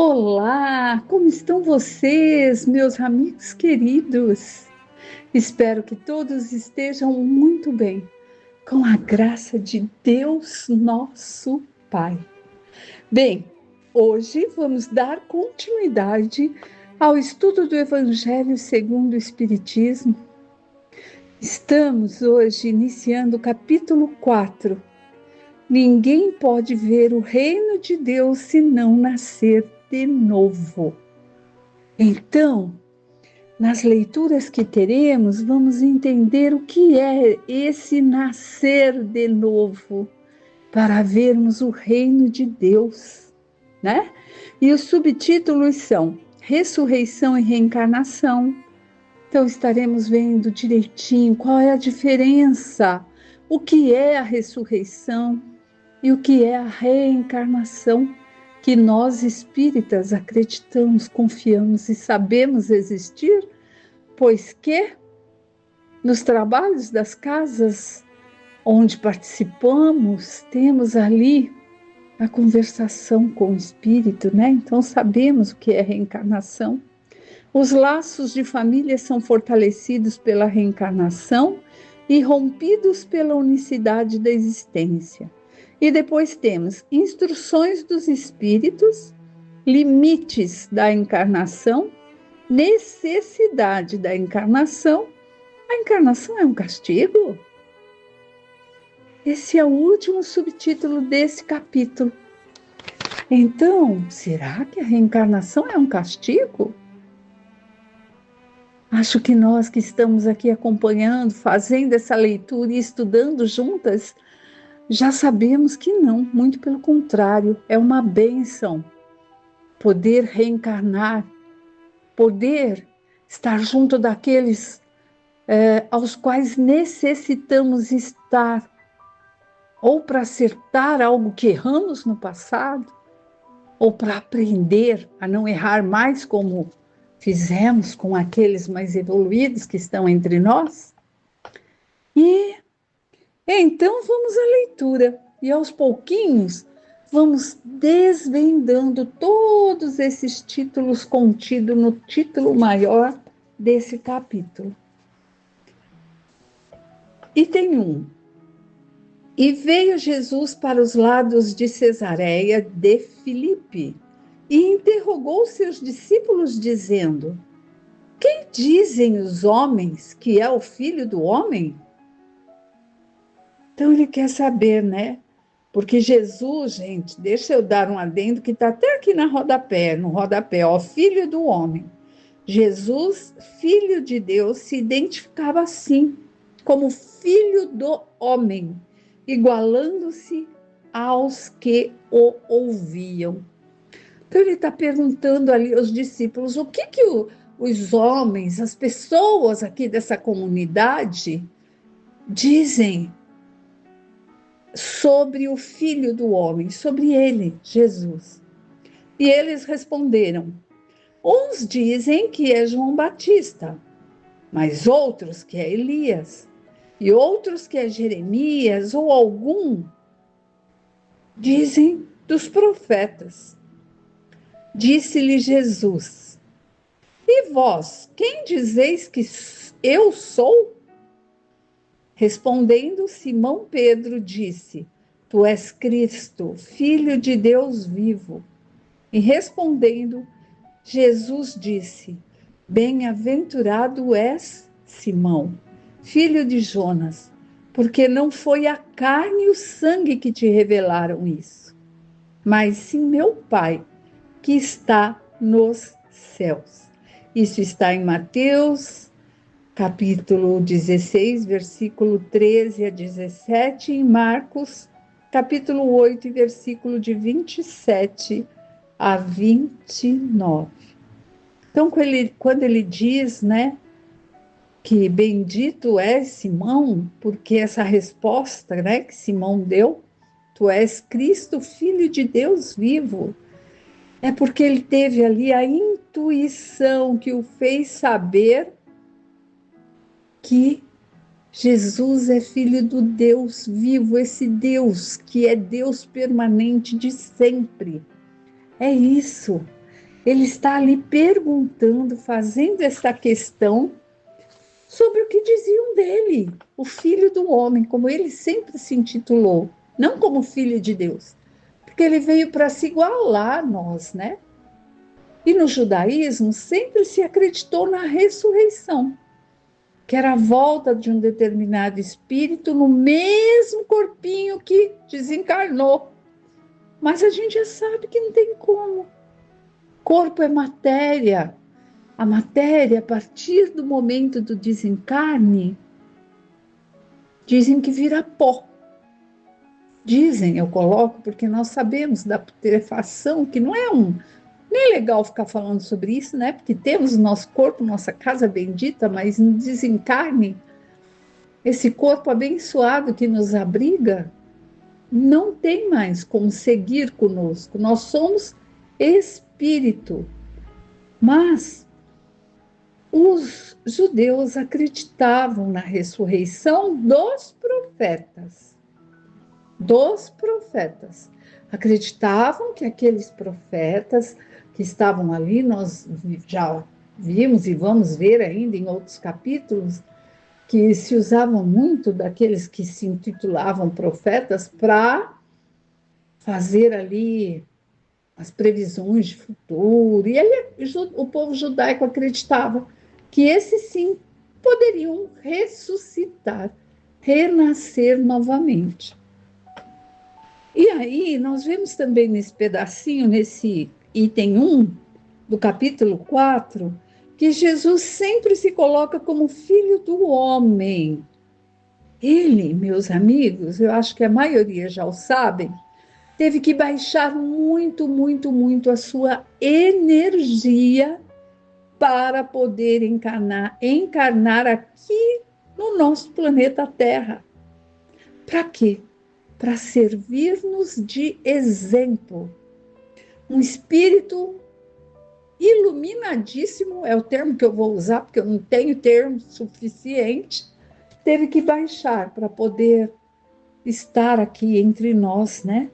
Olá, como estão vocês, meus amigos queridos? Espero que todos estejam muito bem, com a graça de Deus, nosso Pai. Bem, hoje vamos dar continuidade ao estudo do Evangelho segundo o Espiritismo. Estamos hoje iniciando o capítulo 4. Ninguém pode ver o reino de Deus se não nascer de novo. Então, nas leituras que teremos, vamos entender o que é esse nascer de novo, para vermos o reino de Deus, né? E os subtítulos são Ressurreição e Reencarnação. Então, estaremos vendo direitinho qual é a diferença, o que é a ressurreição e o que é a reencarnação, que nós espíritas acreditamos, confiamos e sabemos existir, pois que nos trabalhos das casas onde participamos, temos ali a conversação com o espírito, né? Então sabemos o que é reencarnação. Os laços de família são fortalecidos pela reencarnação e rompidos pela unicidade da existência. E depois temos instruções dos espíritos, limites da encarnação, necessidade da encarnação. A encarnação é um castigo? Esse é o último subtítulo desse capítulo. Então, será que a reencarnação é um castigo? Acho que nós que estamos aqui acompanhando, fazendo essa leitura e estudando juntas, já sabemos que não, muito pelo contrário, é uma bênção poder reencarnar, poder estar junto daqueles aos quais necessitamos estar, ou para acertar algo que erramos no passado, ou para aprender a não errar mais como fizemos com aqueles mais evoluídos que estão entre nós. E então vamos à leitura e aos pouquinhos vamos desvendando todos esses títulos contidos no título maior desse capítulo. Item 1. E veio Jesus para os lados de Cesareia de Filipe e interrogou seus discípulos dizendo: Quem dizem os homens que é o Filho do Homem? Então ele quer saber, né? Porque Jesus, gente, deixa eu dar um adendo que está até aqui no rodapé, ó, Filho do Homem. Jesus, Filho de Deus, se identificava assim, como Filho do Homem, igualando-se aos que o ouviam. Então ele está perguntando ali aos discípulos, o que os homens, as pessoas aqui dessa comunidade dizem sobre o Filho do Homem, sobre ele, Jesus. E eles responderam: uns dizem que é João Batista, mas outros que é Elias, e outros que é Jeremias ou algum dizem dos profetas. Disse-lhe Jesus: E vós, quem dizeis que eu sou? Respondendo, Simão Pedro disse: Tu és Cristo, Filho de Deus vivo. E respondendo, Jesus disse: Bem-aventurado és, Simão, filho de Jonas, porque não foi a carne e o sangue que te revelaram isso, mas sim meu Pai, que está nos céus. Isso está em Mateus, capítulo 16, versículo 13 a 17, e em Marcos, capítulo 8, versículo de 27 a 29. Então, quando ele diz, né, que bendito é Simão, porque essa resposta, né, que Simão deu, tu és Cristo, Filho de Deus vivo, é porque ele teve ali a intuição que o fez saber que Jesus é Filho do Deus vivo, esse Deus que é Deus permanente de sempre. É isso. Ele está ali perguntando, fazendo essa questão sobre o que diziam dele, o Filho do Homem, como ele sempre se intitulou, não como Filho de Deus, porque ele veio para se igualar a nós, né? E no judaísmo sempre se acreditou na ressurreição, que era a volta de um determinado espírito no mesmo corpinho que desencarnou. Mas a gente já sabe que não tem como. Corpo é matéria. A matéria, a partir do momento do desencarne, dizem que vira pó. Dizem, eu coloco, porque nós sabemos da putrefação, que não é nem legal ficar falando sobre isso, né? Porque temos o nosso corpo, nossa casa bendita, mas no desencarne, esse corpo abençoado que nos abriga, não tem mais como seguir conosco. Nós somos espírito. Mas os judeus acreditavam na ressurreição dos profetas. Dos profetas. Acreditavam que aqueles profetas que estavam ali, nós já vimos e vamos ver ainda em outros capítulos, que se usavam muito daqueles que se intitulavam profetas para fazer ali as previsões de futuro. E aí o povo judaico acreditava que esses sim poderiam ressuscitar, renascer novamente. E aí nós vemos também nesse pedacinho, nesse item 1 do capítulo 4, que Jesus sempre se coloca como filho do homem. Ele, meus amigos, eu acho que a maioria já o sabem, teve que baixar muito, muito, muito a sua energia para poder encarnar aqui no nosso planeta Terra. Para quê? Para servir-nos de exemplo. Um espírito iluminadíssimo, é o termo que eu vou usar, porque eu não tenho termo suficiente, teve que baixar para poder estar aqui entre nós, né?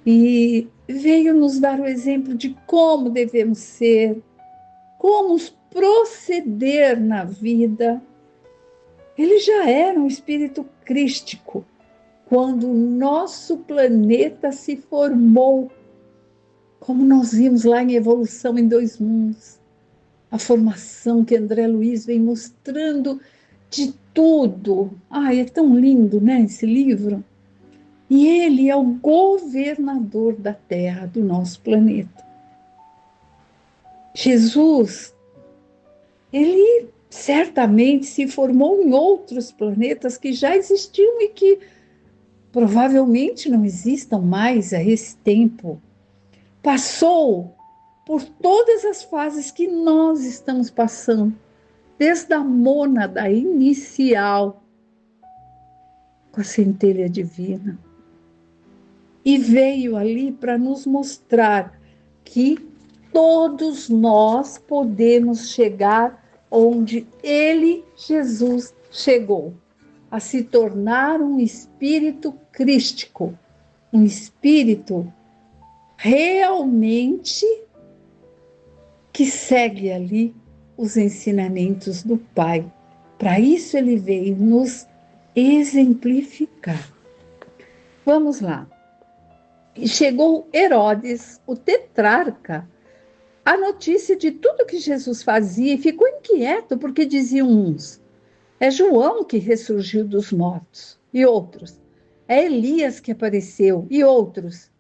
E veio nos dar o exemplo de como devemos ser, como proceder na vida. Ele já era um espírito crístico quando o nosso planeta se formou, como nós vimos lá em Evolução em Dois Mundos, a formação que André Luiz vem mostrando de tudo. Ai, é tão lindo, né, esse livro? E ele é o governador da Terra, do nosso planeta. Jesus, ele certamente se formou em outros planetas que já existiam e que provavelmente não existam mais a esse tempo. Passou por todas as fases que nós estamos passando, desde a mônada inicial, com a centelha divina. E veio ali para nos mostrar que todos nós podemos chegar onde ele, Jesus, chegou, a se tornar um espírito crístico, um espírito realmente que segue ali os ensinamentos do Pai. Para isso ele veio nos exemplificar. Vamos lá. E chegou Herodes, o tetrarca, a notícia de tudo que Jesus fazia e ficou inquieto porque diziam uns: é João que ressurgiu dos mortos, e outros: é Elias que apareceu, e outros: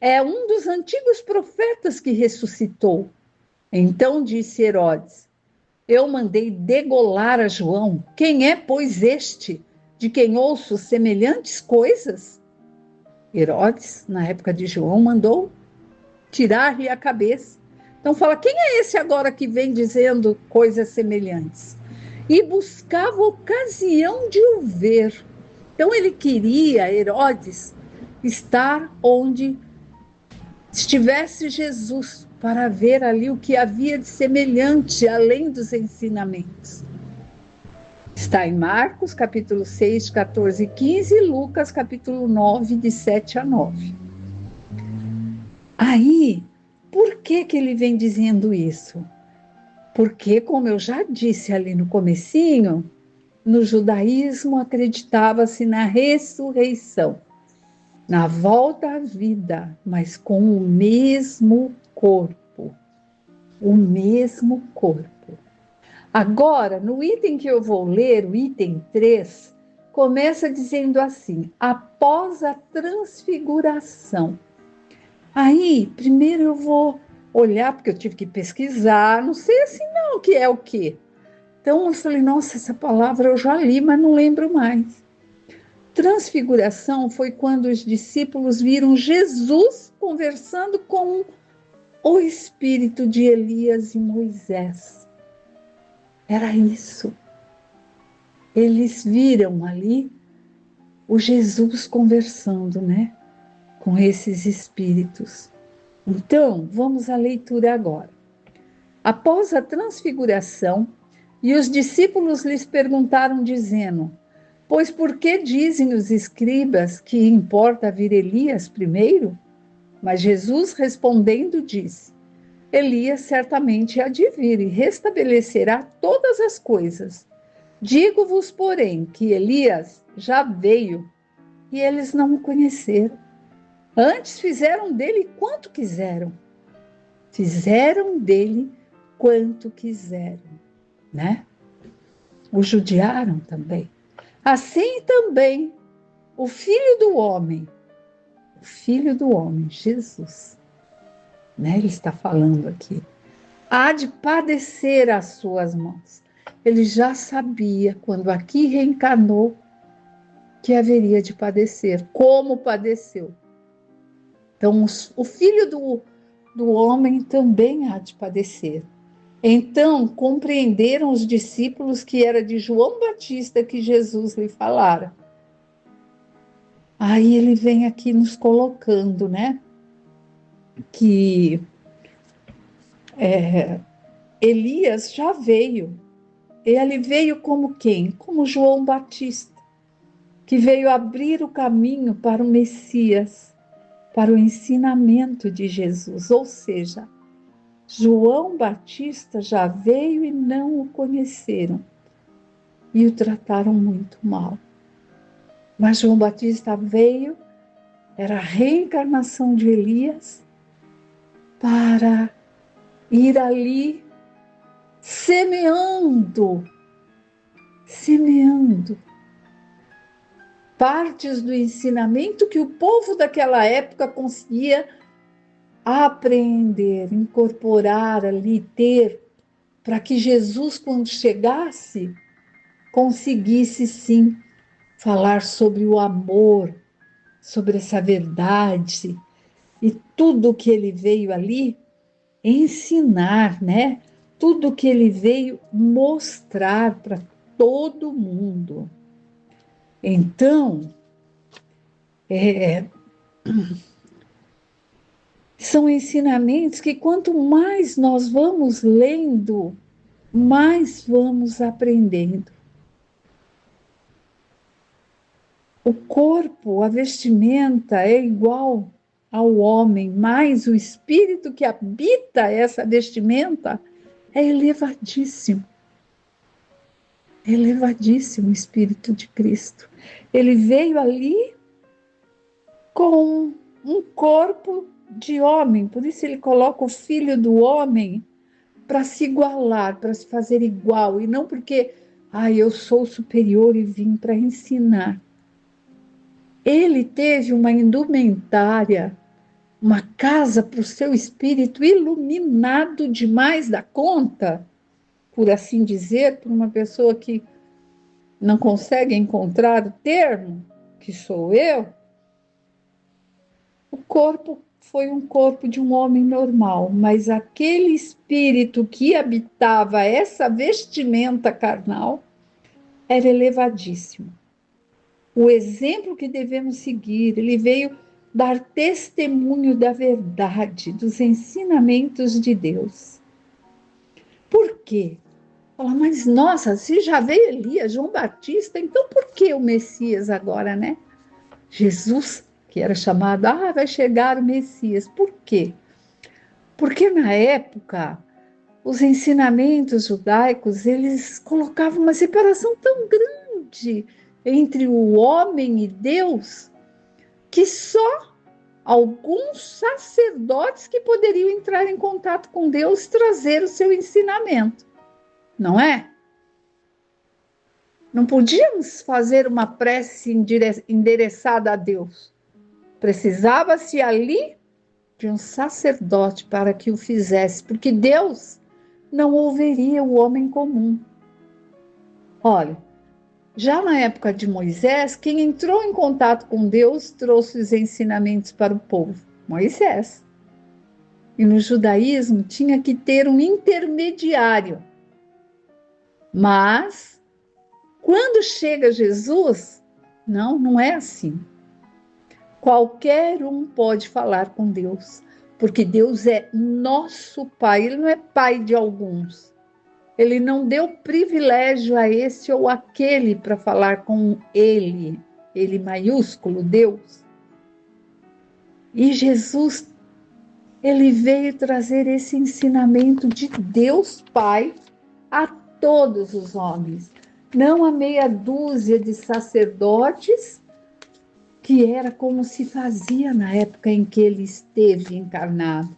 é um dos antigos profetas que ressuscitou. Então disse Herodes: eu mandei degolar a João. Quem é, pois, este, de quem ouço semelhantes coisas? Herodes, na época de João, mandou tirar-lhe a cabeça. Então fala, quem é esse agora que vem dizendo coisas semelhantes? E buscava ocasião de o ver. Então ele queria, Herodes, estar onde estivesse Jesus, para ver ali o que havia de semelhante, além dos ensinamentos. Está em Marcos, capítulo 6, 14 e 15, e Lucas, capítulo 9, de 7 a 9. Aí, Por que que ele vem dizendo isso? Porque, como eu já disse ali no comecinho, no judaísmo acreditava-se na ressurreição, na volta à vida, mas com o mesmo corpo. O mesmo corpo. Agora, no item que eu vou ler, o item 3, começa dizendo assim: após a transfiguração. Aí, primeiro eu vou olhar, porque eu tive que pesquisar, não sei assim não, que é o quê. Então eu falei, nossa, essa palavra eu já li, mas não lembro mais. Transfiguração foi quando os discípulos viram Jesus conversando com o espírito de Elias e Moisés. Era isso. Eles viram ali o Jesus conversando, né? Com esses espíritos. Então, vamos à leitura agora. Após a transfiguração, e os discípulos lhes perguntaram, dizendo: pois por que dizem os escribas que importa vir Elias primeiro? Mas Jesus respondendo disse: Elias certamente há de vir e restabelecerá todas as coisas. Digo-vos, porém, que Elias já veio e eles não o conheceram. Antes fizeram dele quanto quiseram. Fizeram dele quanto quiseram, né? O judiaram também. Assim também o Filho do Homem, Jesus, né? Ele está falando aqui, há de padecer às suas mãos. Ele já sabia, quando aqui reencarnou, que haveria de padecer, como padeceu. Então, o Filho do Homem também há de padecer. Então, compreenderam os discípulos que era de João Batista que Jesus lhe falara. Aí ele vem aqui nos colocando, né? Que Elias já veio. Ele veio como quem? Como João Batista, que veio abrir o caminho para o Messias, para o ensinamento de Jesus. Ou seja, João Batista já veio e não o conheceram e o trataram muito mal. Mas João Batista veio, era a reencarnação de Elias, para ir ali semeando partes do ensinamento que o povo daquela época conseguia aprender, incorporar ali, ter, para que Jesus, quando chegasse, conseguisse sim falar sobre o amor, sobre essa verdade e tudo que ele veio ali ensinar, né? Tudo que ele veio mostrar para todo mundo. Então, são ensinamentos que quanto mais nós vamos lendo, mais vamos aprendendo. O corpo, a vestimenta é igual ao homem, mas o espírito que habita essa vestimenta é elevadíssimo. Elevadíssimo o Espírito de Cristo. Ele veio ali com um corpo de homem, por isso ele coloca o Filho do Homem para se igualar, para se fazer igual, e não porque eu sou superior e vim para ensinar. Ele teve uma indumentária, uma casa para o seu espírito iluminado demais da conta, por assim dizer, para uma pessoa que não consegue encontrar o termo, que sou eu. O corpo foi um corpo de um homem normal, mas aquele espírito que habitava essa vestimenta carnal era elevadíssimo. O exemplo que devemos seguir, ele veio dar testemunho da verdade, dos ensinamentos de Deus. Por quê? Fala, mas nossa, se já veio Elias, João Batista, então por que o Messias agora, né? Jesus, que era chamado, vai chegar o Messias. Por quê? Porque na época, os ensinamentos judaicos, eles colocavam uma separação tão grande entre o homem e Deus, que só alguns sacerdotes que poderiam entrar em contato com Deus trazer o seu ensinamento, não é? Não podíamos fazer uma prece endereçada a Deus. Precisava-se ali de um sacerdote para que o fizesse, porque Deus não ouviria o homem comum. Olha, já na época de Moisés, quem entrou em contato com Deus trouxe os ensinamentos para o povo, Moisés. E no judaísmo tinha que ter um intermediário. Mas, quando chega Jesus, não é assim. Qualquer um pode falar com Deus, porque Deus é nosso Pai, Ele não é pai de alguns. Ele não deu privilégio a esse ou aquele para falar com Ele maiúsculo, Deus. E Jesus, Ele veio trazer esse ensinamento de Deus Pai a todos os homens, não a meia dúzia de sacerdotes, que era como se fazia na época em que ele esteve encarnado.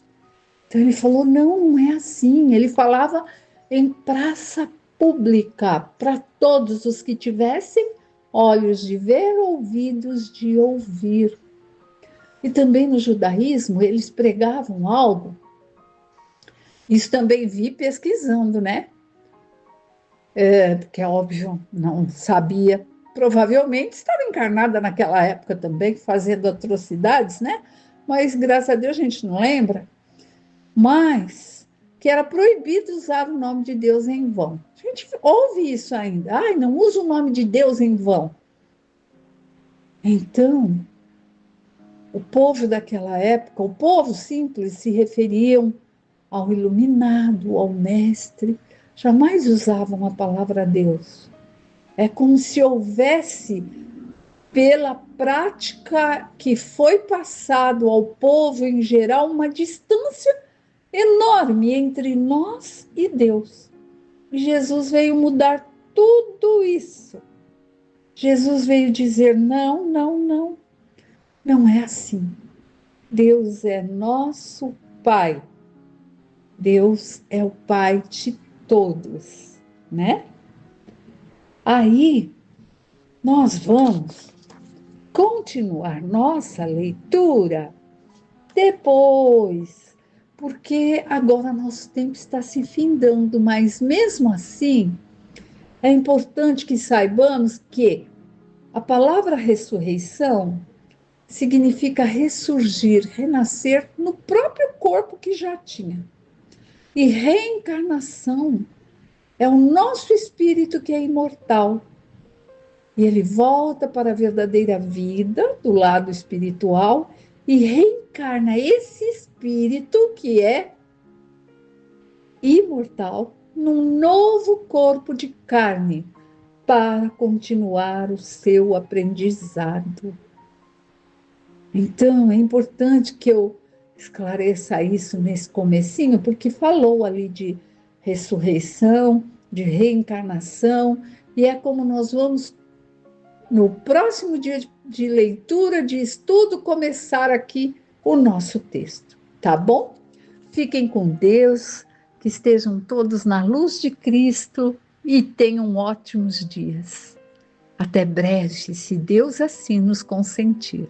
Então ele falou, não é assim. Ele falava em praça pública, para todos os que tivessem olhos de ver, ouvidos de ouvir. E também no judaísmo, eles pregavam algo, isso também vi pesquisando, né? Porque é óbvio, não sabia. Provavelmente estava encarnada naquela época também, fazendo atrocidades, né? Mas, graças a Deus, a gente não lembra. Mas que era proibido usar o nome de Deus em vão. A gente ouve isso ainda. Ai, não usa o nome de Deus em vão. Então, o povo daquela época, o povo simples, se referiam ao iluminado, ao mestre, jamais usavam a palavra Deus. É como se houvesse, pela prática que foi passado ao povo em geral, uma distância enorme entre nós e Deus. E Jesus veio mudar tudo isso. Jesus veio dizer, não é assim. Deus é nosso Pai. Deus é o Pai de todos, né? Aí, nós vamos continuar nossa leitura depois, porque agora nosso tempo está se findando, mas mesmo assim, é importante que saibamos que a palavra ressurreição significa ressurgir, renascer no próprio corpo que já tinha. E reencarnação é o nosso espírito que é imortal. E ele volta para a verdadeira vida do lado espiritual e reencarna esse espírito que é imortal num novo corpo de carne para continuar o seu aprendizado. Então, é importante que eu esclareça isso nesse comecinho, porque falou ali de ressurreição, de reencarnação, e é como nós vamos, no próximo dia de leitura, de estudo, começar aqui o nosso texto, tá bom? Fiquem com Deus, que estejam todos na luz de Cristo e tenham ótimos dias. Até breve, se Deus assim nos consentir.